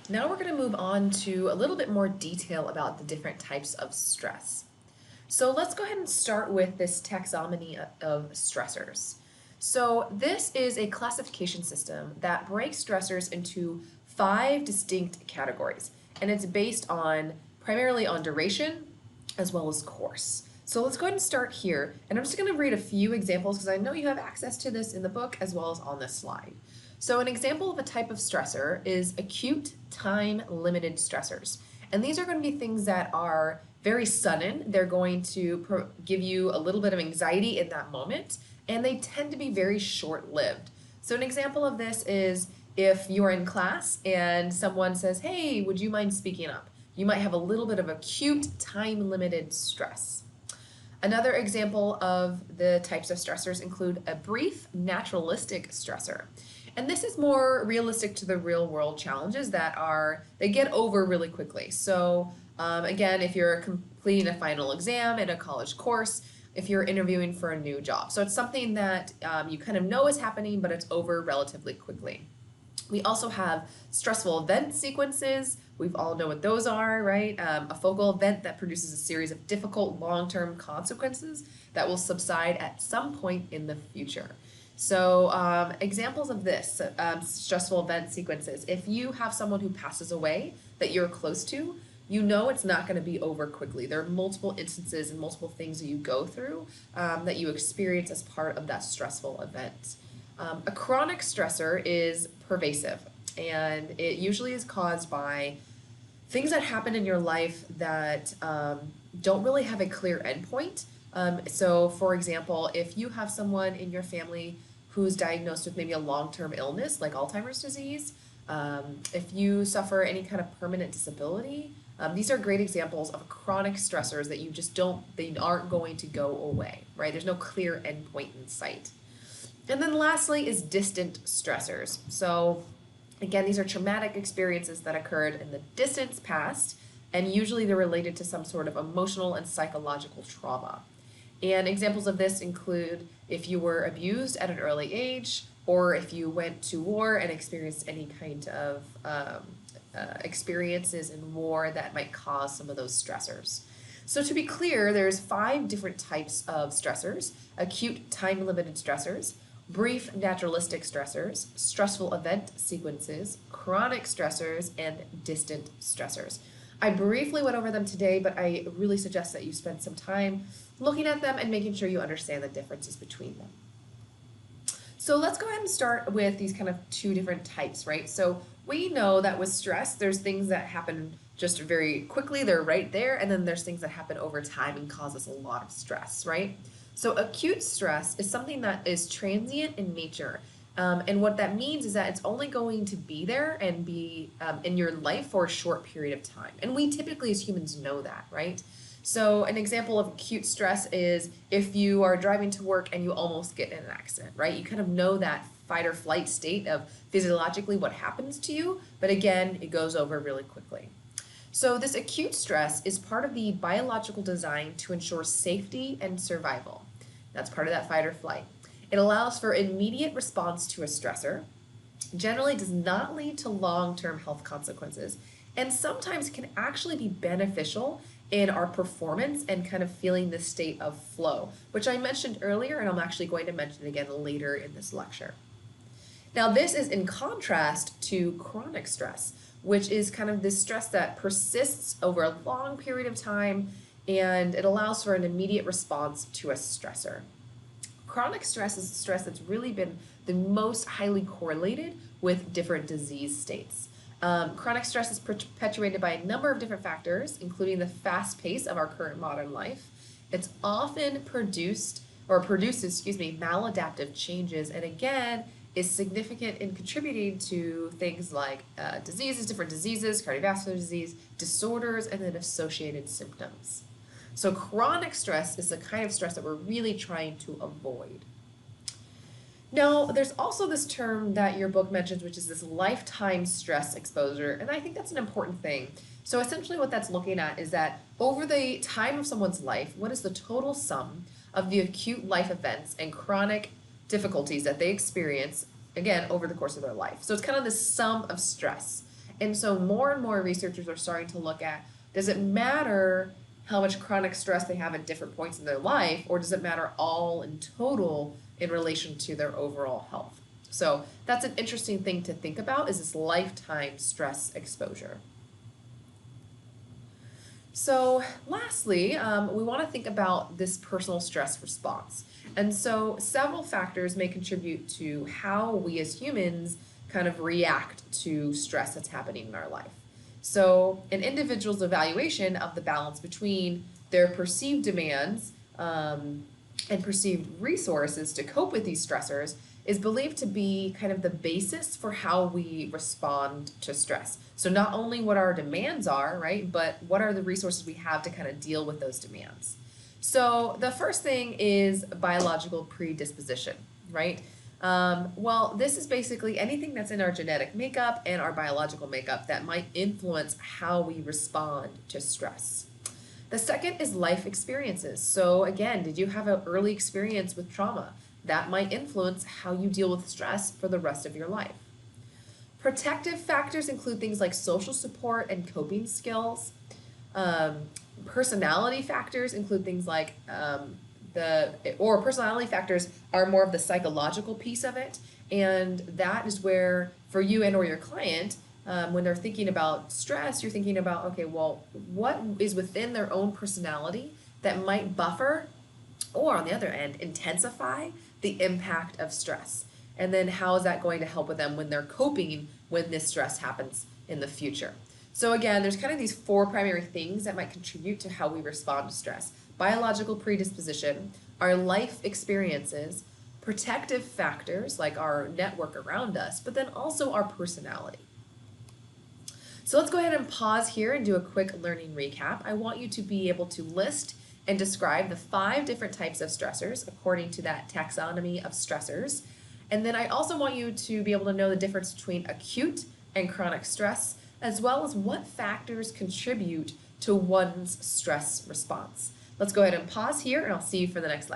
Now we're going to move on to a little bit more detail about the different types of stress. So let's go ahead and start with this taxonomy of stressors. So this is a classification system that breaks stressors into 5 distinct categories, and it's based on primarily on duration as well as course. So let's go ahead and start here, and I'm just going to read a few examples because I know you have access to this in the book as well as on this slide. So an example of a type of stressor is acute time-limited stressors. And these are going to be things that are very sudden. They're going to give you a little bit of anxiety in that moment, and they tend to be very short-lived. So an example of this is if you're in class and someone says, "Hey, would you mind speaking up?" You might have a little bit of acute time-limited stress. Another example of the types of stressors include a brief naturalistic stressor. And this is more realistic to the real world challenges they get over really quickly. So again, if you're completing a final exam in a college course, if you're interviewing for a new job. So it's something that you kind of know is happening, but it's over relatively quickly. We also have stressful event sequences. We all know what those are, right? A focal event that produces a series of difficult long-term consequences that will subside at some point in the future. So examples of this, stressful event sequences. If you have someone who passes away that you're close to, you know it's not going to be over quickly. There are multiple instances and multiple things that you go through that you experience as part of that stressful event. A chronic stressor is pervasive, and it usually is caused by things that happen in your life that don't really have a clear endpoint. So, for example, if you have someone in your family who's diagnosed with maybe a long-term illness like Alzheimer's disease, if you suffer any kind of permanent disability, these are great examples of chronic stressors that they aren't going to go away, right? There's no clear endpoint in sight. And then lastly is distant stressors. So again, these are traumatic experiences that occurred in the distant past, and usually they're related to some sort of emotional and psychological trauma. And examples of this include if you were abused at an early age, or if you went to war and experienced any kind of experiences in war that might cause some of those stressors. So to be clear, there's 5 different types of stressors: acute time-limited stressors, brief naturalistic stressors, stressful event sequences, chronic stressors, and distant stressors. I briefly went over them today, but I really suggest that you spend some time looking at them and making sure you understand the differences between them. So let's go ahead and start with these kind of 2 different types, right? So we know that with stress, there's things that happen just very quickly, they're right there, and then there's things that happen over time and cause us a lot of stress, right? So acute stress is something that is transient in nature. And what that means is that it's only going to be there and be in your life for a short period of time. And we typically as humans know that, right? So an example of acute stress is if you are driving to work and you almost get in an accident, right? You kind of know that fight or flight state of physiologically what happens to you, but again, it goes over really quickly. So this acute stress is part of the biological design to ensure safety and survival. That's part of that fight or flight. It allows for immediate response to a stressor, generally does not lead to long-term health consequences, and sometimes can actually be beneficial in our performance and kind of feeling this state of flow, which I mentioned earlier, and I'm actually going to mention again later in this lecture. Now, this is in contrast to chronic stress, which is kind of this stress that persists over a long period of time, and it allows for an immediate response to a stressor. Chronic stress is stress that's really been the most highly correlated with different disease states. Chronic stress is perpetuated by a number of different factors, including the fast pace of our current modern life. It's often produces, maladaptive changes, and again, is significant in contributing to things like different diseases, cardiovascular disease, disorders, and then associated symptoms. So chronic stress is the kind of stress that we're really trying to avoid. Now, there's also this term that your book mentions, which is this lifetime stress exposure, and I think that's an important thing. So essentially what that's looking at is that over the time of someone's life, what is the total sum of the acute life events and chronic difficulties that they experience, again, over the course of their life. So it's kind of the sum of stress. And so more and more researchers are starting to look at, does it matter how much chronic stress they have at different points in their life, or does it matter all in total in relation to their overall health? So that's an interesting thing to think about, is this lifetime stress exposure. So lastly, we want to think about this personal stress response. And so several factors may contribute to how we as humans kind of react to stress that's happening in our life. So an individual's evaluation of the balance between their perceived demands and perceived resources to cope with these stressors is believed to be kind of the basis for how we respond to stress. So not only what our demands are, right, but what are the resources we have to kind of deal with those demands. So the first thing is biological predisposition, right? Well, this is basically anything that's in our genetic makeup and our biological makeup that might influence how we respond to stress. The second is life experiences. So again, did you have an early experience with trauma? That might influence how you deal with stress for the rest of your life. Protective factors include things like social support and coping skills. Personality factors include things like personality factors are more of the psychological piece of it, and that is where for you and or your client, when they're thinking about stress, you're thinking about, okay, well, what is within their own personality that might buffer or on the other end intensify the impact of stress, and then how is that going to help with them when they're coping when this stress happens in the future. So again, there's kind of these four primary things that might contribute to how we respond to stress: biological predisposition, our life experiences, protective factors like our network around us, but then also our personality. So let's go ahead and pause here and do a quick learning recap. I want you to be able to list and describe the 5 different types of stressors according to that taxonomy of stressors. And then I also want you to be able to know the difference between acute and chronic stress, as well as what factors contribute to one's stress response. Let's go ahead and pause here, and I'll see you for the next lecture.